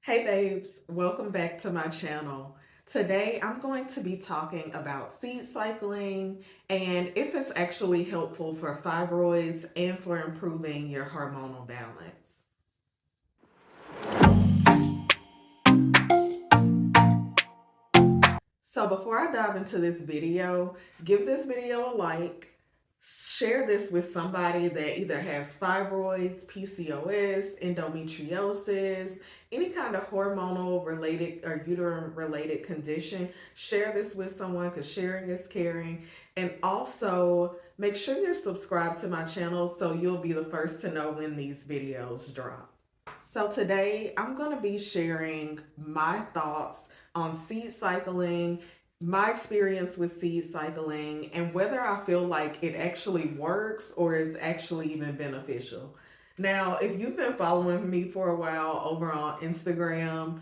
Hey babes, welcome back to my channel. Today I'm going to be talking about seed cycling and if it's actually helpful for fibroids and for improving your hormonal balance. So before I dive into this video, give this video a like, share this with somebody that either has fibroids, PCOS, endometriosis, any kind of hormonal related or uterine related condition. Share this with someone because sharing is caring. And also make sure you're subscribed to my channel so you'll be the first to know when these videos drop. So today I'm going to be sharing my thoughts on seed cycling, my experience with seed cycling, and whether I feel like it actually works or is actually even beneficial. Now, if you've been following me for a while over on Instagram,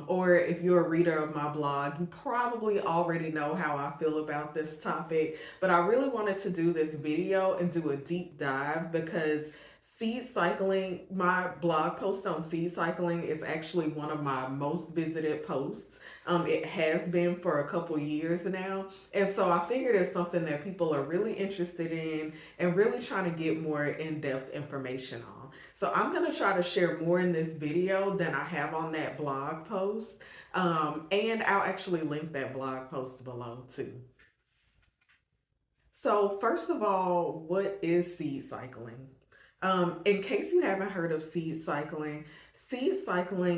or if you're a reader of my blog, you probably already know how I feel about this topic. But I really wanted to do this video and do a deep dive because seed cycling, my blog post on seed cycling is actually one of my most visited posts. It has been for a couple years now. And so I figured it's something that people are really interested in and really trying to get more in depth information on. So I'm going to try to share more in this video than I have on that blog post. And I'll actually link that blog post below too. So, first of all, what is seed cycling? In case you haven't heard of seed cycling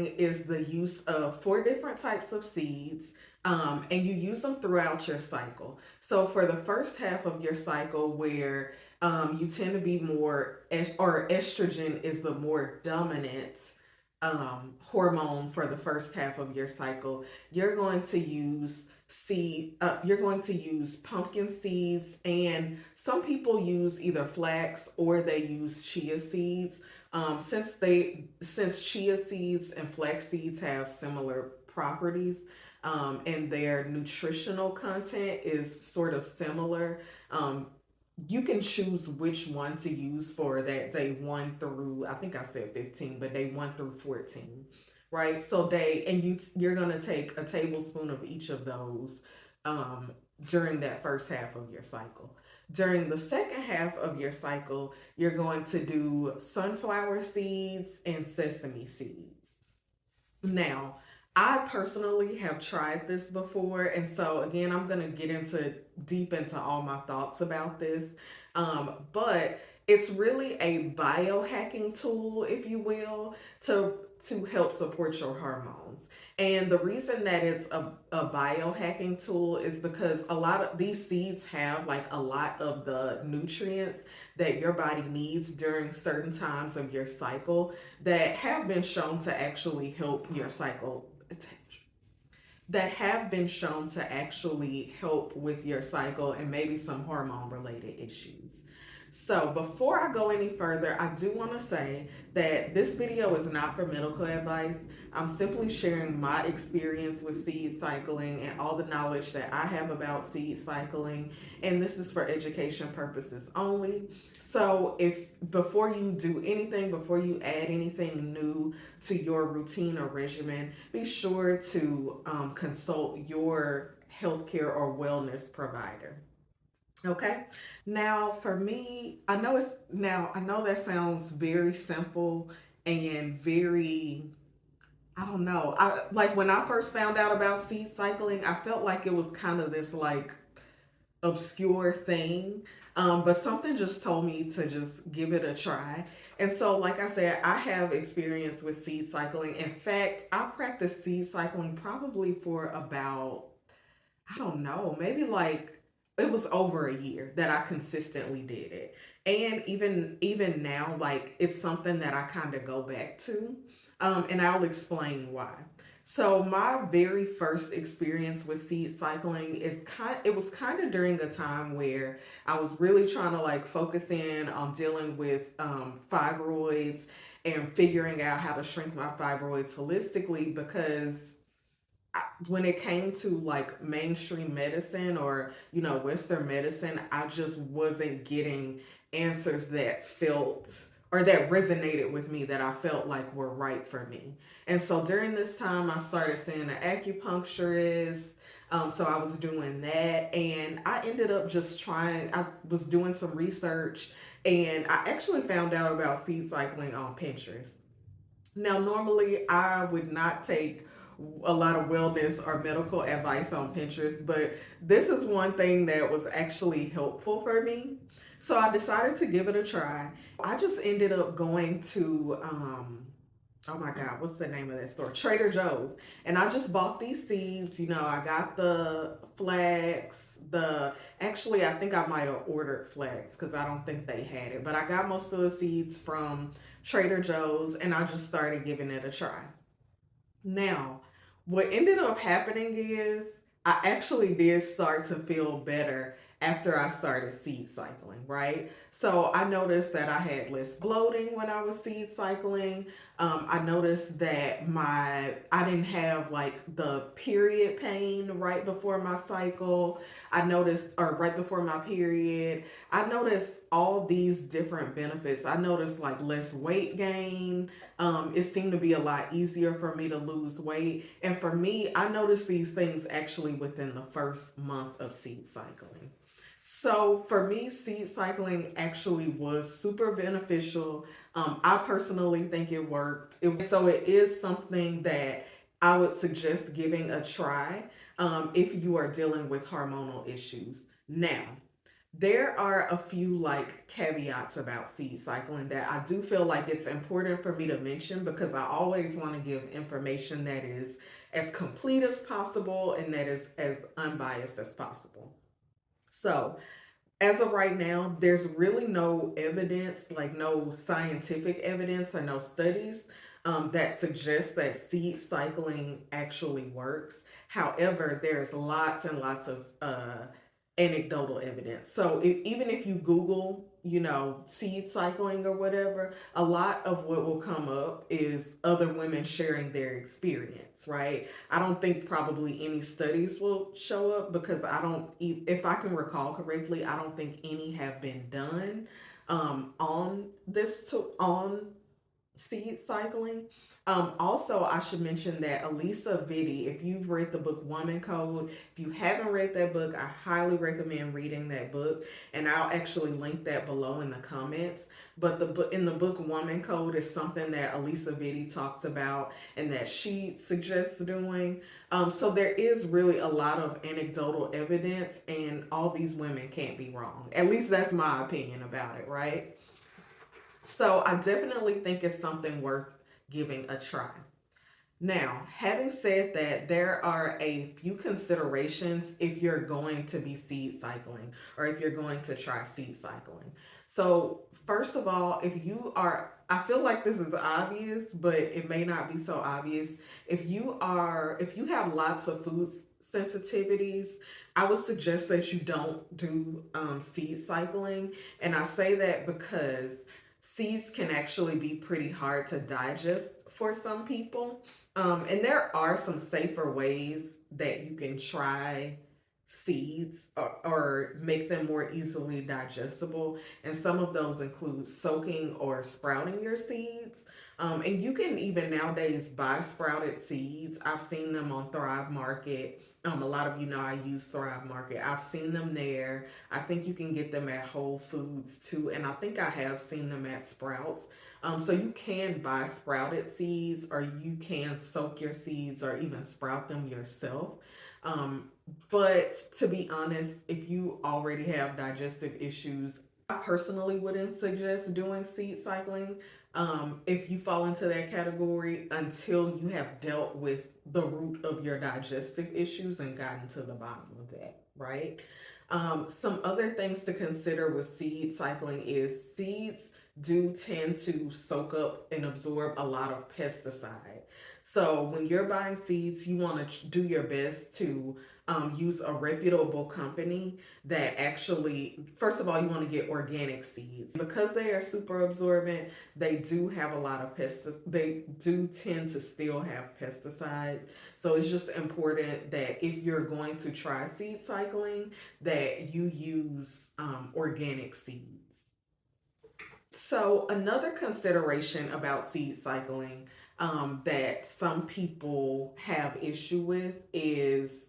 is the use of four different types of seeds, and you use them throughout your cycle. So, for the first half of your cycle, where you tend to be more, or estrogen is the more dominant hormone for the first half of your cycle, you're going to use you're going to use pumpkin seeds, and some people use either flax or they use chia seeds. Since chia seeds and flax seeds have similar properties, and their nutritional content is sort of similar. You can choose which one to use for that day 1 through, I think I said 15, but day 1 through 14, right? So you're going to take a tablespoon of each of those um, during that first half of your cycle. During the second half of your cycle, you're going to do sunflower seeds and sesame seeds. Now, I personally have tried this before, and so again, I'm going to get into deep into all my thoughts about this. But it's really a biohacking tool, if you will, to help support your hormones. And the reason that it's a biohacking tool is because a lot of these seeds have like a lot of the nutrients that your body needs during certain times of your cycle that have been shown to actually help your cycle that have been shown to actually help with your cycle and maybe some hormone related issues. So, before I go any further, I do want to say that this video is not for medical advice. I'm simply sharing my experience with seed cycling and all the knowledge that I have about seed cycling, and this is for education purposes only. So, if before you do anything, before you add anything new to your routine or regimen, be sure to consult your healthcare or wellness provider. Okay. Now, for me, I know that sounds very simple and very, I don't know. I like when I first found out about seed cycling, I felt like it was kind of this like obscure thing. But something just told me to just give it a try. And so, like I said, I have experience with seed cycling. In fact, I practiced seed cycling probably for about, I don't know, maybe like it was over a year that I consistently did it. And even now, like it's something that I kind of go back to. And I'll explain why. So my very first experience with seed cycling it was kind of during a time where I was really trying to like focus in on dealing with fibroids and figuring out how to shrink my fibroids holistically because when it came to like mainstream medicine or Western medicine, I just wasn't getting answers that felt or that resonated with me that I felt like were right for me. And so during this time, I started seeing an acupuncturist. So I was doing that, and I ended up just trying. I was doing some research, and I actually found out about seed cycling on Pinterest. Now, normally I would not take a lot of wellness or medical advice on Pinterest, but this is one thing that was actually helpful for me. So I decided to give it a try. I just ended up going to, oh my God, what's the name of that store? Trader Joe's. And I just bought these seeds. I got the flax, actually, I think I might have ordered flax because I don't think they had it, but I got most of the seeds from Trader Joe's, and I just started giving it a try. Now, what ended up happening is I actually did start to feel better after I started seed cycling, right? So I noticed that I had less bloating when I was seed cycling. I noticed that I didn't have like the period pain right before my cycle. I noticed, or right before my period, I noticed all these different benefits. I noticed like less weight gain. It seemed to be a lot easier for me to lose weight. And for me, I noticed these things actually within the first month of seed cycling. So for me, seed cycling actually was super beneficial. I personally think it worked. So it is something that I would suggest giving a try if you are dealing with hormonal issues. Now, there are a few like caveats about seed cycling that I do feel like it's important for me to mention because I always want to give information that is as complete as possible and that is as unbiased as possible. So, as of right now, there's really no evidence, like no scientific evidence or no studies that suggest that seed cycling actually works. However, there's lots and lots of anecdotal evidence. So even if you Google, seed cycling or whatever, a lot of what will come up is other women sharing their experience, right? I don't think probably any studies will show up because if I can recall correctly, I don't think any have been done on seed cycling. Also, I should mention that Elisa Vitti, if you've read the book Woman Code, if you haven't read that book, I highly recommend reading that book, and I'll actually link that below in the comments. But the book in the book Woman Code is something that Elisa Vitti talks about and that she suggests doing. So there is really a lot of anecdotal evidence, and all these women can't be wrong. At least that's my opinion about it, right? So I definitely think it's something worth giving a try. Now, having said that, there are a few considerations if you're going to be seed cycling or if you're going to try seed cycling. So, first of all, I feel like this is obvious, but it may not be so obvious. If you have lots of food sensitivities, I would suggest that you don't do seed cycling. And I say that because seeds can actually be pretty hard to digest for some people. And there are some safer ways that you can try seeds or make them more easily digestible. And some of those include soaking or sprouting your seeds. And you can even nowadays buy sprouted seeds. I've seen them on Thrive Market. A lot of you know I use Thrive Market. I've seen them there. I think you can get them at Whole Foods too. And I think I have seen them at Sprouts. So you can buy sprouted seeds or you can soak your seeds or even sprout them yourself. Um, but to be honest, if you already have digestive issues, I personally wouldn't suggest doing seed cycling if you fall into that category until you have dealt with the root of your digestive issues and gotten to the bottom of that, right? Some other things to consider with seed cycling is seeds do tend to soak up and absorb a lot of pesticide. So when you're buying seeds, you want to do your best to use a reputable company that actually, first of all, you want to get organic seeds because they are super absorbent. They do have a lot of they do tend to still have pesticides. So it's just important that if you're going to try seed cycling, that you use organic seeds. So, another consideration about seed cycling that some people have issue with is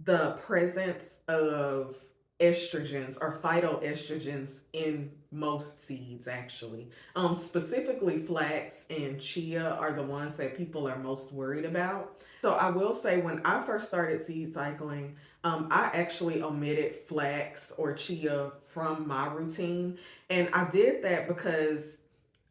the presence of estrogens or phytoestrogens in most seeds, actually. Specifically, flax and chia are the ones that people are most worried about. So I will say, when I first started seed cycling, I actually omitted flax or chia from my routine. And I did that because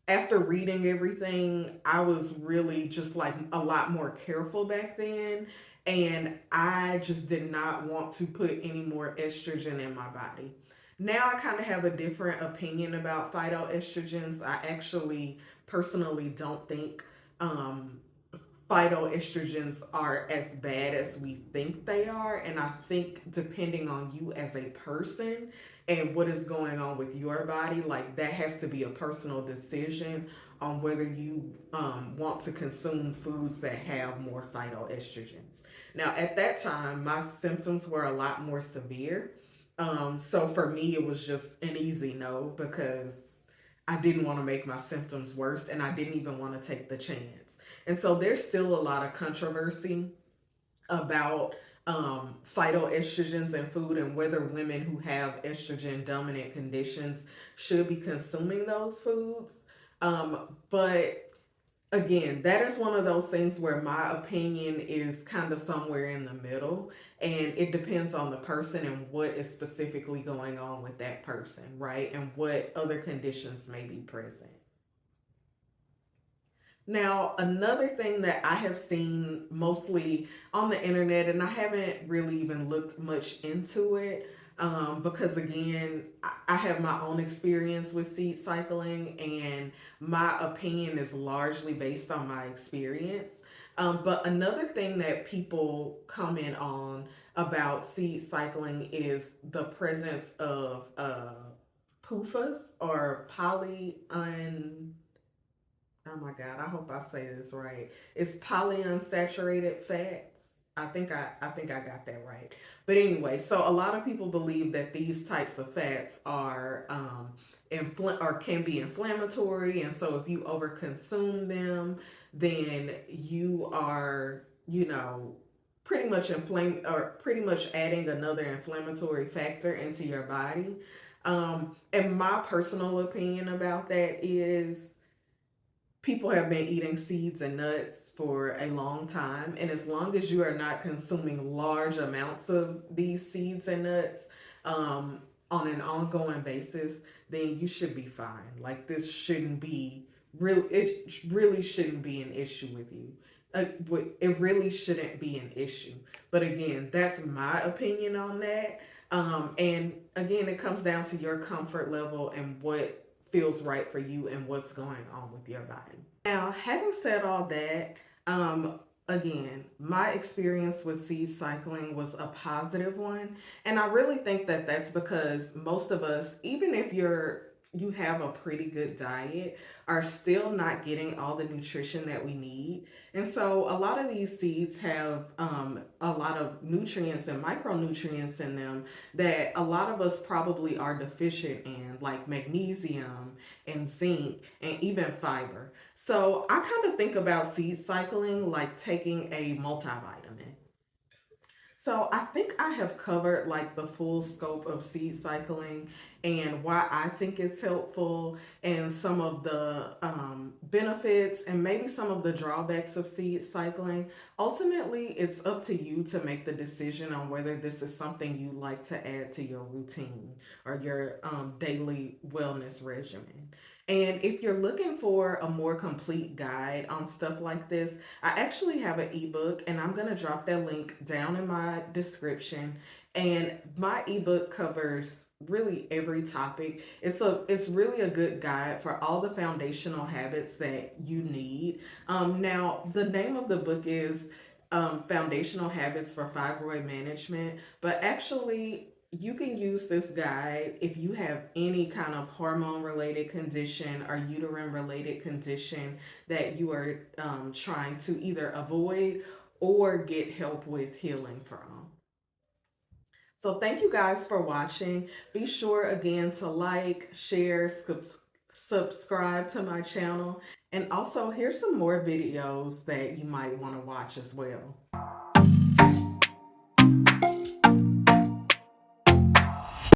after reading everything, I was really just like a lot more careful back then. And I just did not want to put any more estrogen in my body. Now I kind of have a different opinion about phytoestrogens. I actually personally don't think um, phytoestrogens are as bad as we think they are. And I think depending on you as a person and what is going on with your body, like that has to be a personal decision on whether you want to consume foods that have more phytoestrogens. Now, at that time, my symptoms were a lot more severe. So for me, it was just an easy no because I didn't want to make my symptoms worse and I didn't even want to take the chance. And so there's still a lot of controversy about phytoestrogens in food and whether women who have estrogen dominant conditions should be consuming those foods. But again, that is one of those things where my opinion is kind of somewhere in the middle, and it depends on the person and what is specifically going on with that person, right? And what other conditions may be present. Now, another thing that I have seen mostly on the internet, and I haven't really even looked much into it because, again, I have my own experience with seed cycling, and my opinion is largely based on my experience. But another thing that people comment on about seed cycling is the presence of PUFAs or oh my God, I hope I say this right. It's polyunsaturated fats. I think I got that right. But anyway, so a lot of people believe that these types of fats are or can be inflammatory, and so if you overconsume them, then you are, pretty much inflame or pretty much adding another inflammatory factor into your body. And my personal opinion about that is people have been eating seeds and nuts for a long time. And as long as you are not consuming large amounts of these seeds and nuts on an ongoing basis, then you should be fine. Like this shouldn't be real. It really shouldn't be an issue with you. It really shouldn't be an issue. But again, that's my opinion on that. And again, it comes down to your comfort level and what feels right for you and what's going on with your body. Now, having said all that, um, again, my experience with seed cycling was a positive one, and I really think that that's because most of us, even if you have a pretty good diet, are still not getting all the nutrition that we need. And so, a lot of these seeds have a lot of nutrients and micronutrients in them that a lot of us probably are deficient in, like magnesium and zinc and even fiber. So I kind of think about seed cycling like taking a multivitamin. So I think I have covered like the full scope of seed cycling and why I think it's helpful and some of the benefits and maybe some of the drawbacks of seed cycling. Ultimately, it's up to you to make the decision on whether this is something you like to add to your routine or your daily wellness regimen. And if you're looking for a more complete guide on stuff like this, I actually have an ebook and I'm going to drop that link down in my description. And my ebook covers really every topic. It's really a good guide for all the foundational habits that you need. Now the name of the book is Foundational Habits for Fibroid Management, but actually you can use this guide if you have any kind of hormone related condition or uterine related condition that you are trying to either avoid or get help with healing from. So thank you guys for watching. Be sure again to like, share, subscribe to my channel. And also here's some more videos that you might want to watch as well.